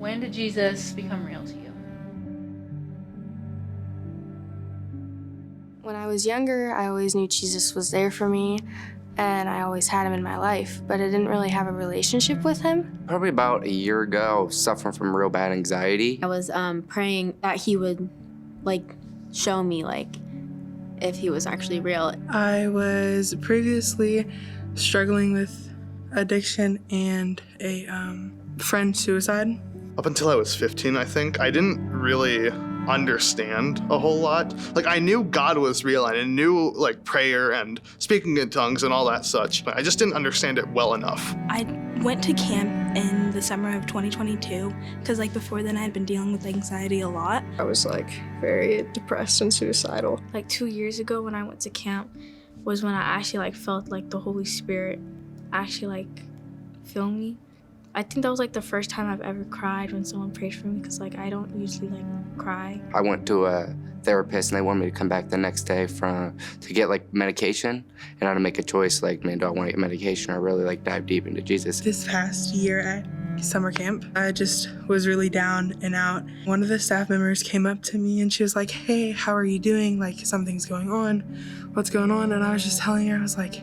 When did Jesus become real to you? When I was younger, I always knew Jesus was there for me, and I always had him in my life, but I didn't really have a relationship with him. Probably about a year ago, I was suffering from real bad anxiety. I was praying that he would, show me, if he was actually real. I was previously struggling with addiction and a friend suicide. Up until I was 15, I think, I didn't really understand a whole lot. I knew God was real and I knew prayer and speaking in tongues and all that such, but I just didn't understand it well enough. I went to camp in the summer of 2022 because before then I had been dealing with anxiety a lot. I was very depressed and suicidal. 2 years ago when I went to camp was when I actually felt the Holy Spirit actually fill me. I think that was the first time I've ever cried when someone prayed for me because I don't usually cry. I went to a therapist and they wanted me to come back the next day to get medication, and I had to make a choice man, do I want to get medication or really dive deep into Jesus? This past year at summer camp, I just was really down and out. One of the staff members came up to me and she was like, "Hey, how are you doing? Something's going on. What's going on?" And I was just telling her, I was like,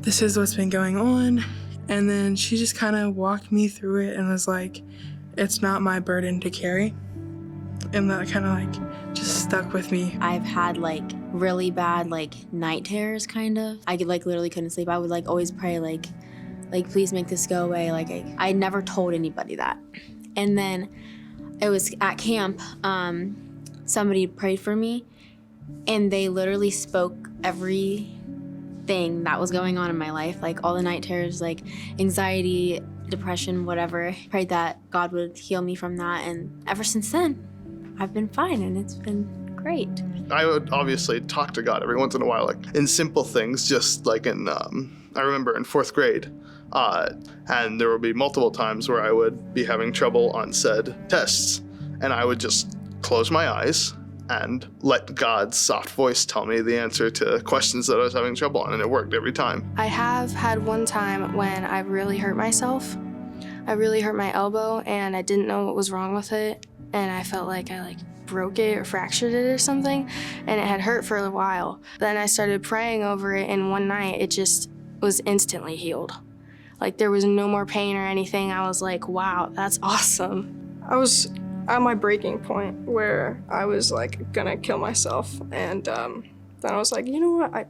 "This is what's been going on." And then she just kind of walked me through it and was like, "It's not my burden to carry." And that kind of just stuck with me. I've had really bad night terrors kind of. I literally couldn't sleep. I would always pray please make this go away. I never told anybody that. And then it was at camp, somebody prayed for me and they literally spoke everything that was going on in my life, all the night terrors, anxiety, depression, whatever. Prayed that God would heal me from that, and ever since then, I've been fine, and it's been great. I would obviously talk to God every once in a while, in simple things, just in, I remember in 4th grade, and there would be multiple times where I would be having trouble on said tests, and I would just close my eyes and let God's soft voice tell me the answer to questions that I was having trouble on, and it worked every time. I have had one time when I really hurt myself. I really hurt my elbow and I didn't know what was wrong with it, and I felt like I broke it or fractured it or something, and it had hurt for a while. Then I started praying over it, and one night it just was instantly healed. There was no more pain or anything. I was like, wow, that's awesome. I was at my breaking point where I was gonna kill myself, and then I was like, you know what, I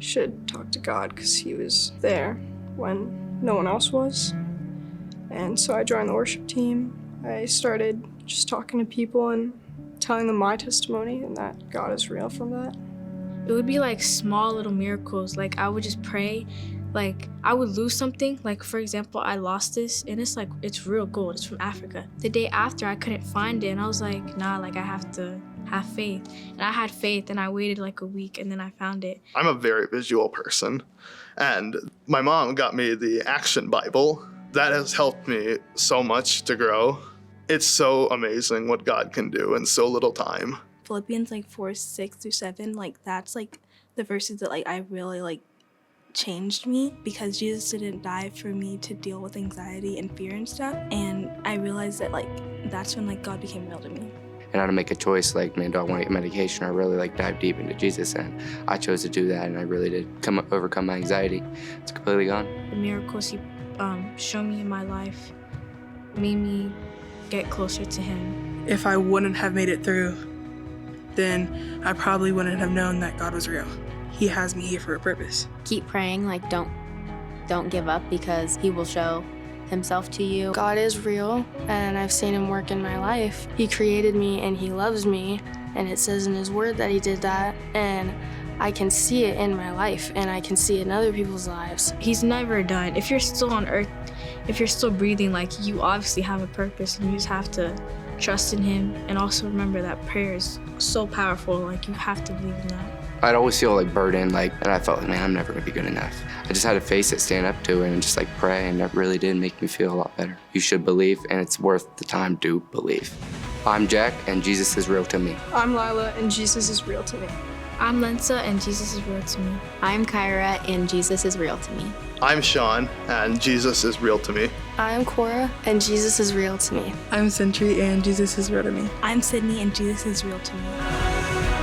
should talk to God because he was there when no one else was. And so I joined the worship team. I started just talking to people and telling them my testimony and that God is real from that. It would be small little miracles. I would just pray. I would lose something. For example, I lost this, and it's real gold. It's from Africa. The day after, I couldn't find it, and I was like, nah, I have to have faith. And I had faith, and I waited a week, and then I found it. I'm a very visual person, and my mom got me the Action Bible. That has helped me so much to grow. It's so amazing what God can do in so little time. Philippians 4:6-7, that's the verses that I really changed me, because Jesus didn't die for me to deal with anxiety and fear and stuff. And I realized that that's when God became real to me. And I had to make a choice man, do I want to get medication or really dive deep into Jesus? And I chose to do that, and I really did overcome my anxiety. It's completely gone. The miracles he showed me in my life made me get closer to him. If I wouldn't have made it through, then I probably wouldn't have known that God was real. He has me here for a purpose. Keep praying, don't give up, because he will show himself to you. God is real, and I've seen him work in my life. He created me and he loves me, and it says in his word that he did that, and I can see it in my life, and I can see it in other people's lives. He's never done. If you're still on earth, if you're still breathing, you obviously have a purpose, and you just have to trust in him, and also remember that prayer is so powerful. You have to believe in that. I'd always feel burdened, and I felt man, I'm never gonna be good enough. I just had to face it, stand up to it, and just pray, and that really did make me feel a lot better. You should believe, and it's worth the time to believe. I'm Jack, and Jesus is real to me. I'm Lila, and Jesus is real to me. I'm Lensa, and Jesus is real to me. I'm Kyra, and Jesus is real to me. I'm Sean, and Jesus is real to me. I'm Cora, and Jesus is real to me. I'm Sentry, and Jesus is real to me. I'm Sydney, and Jesus is real to me.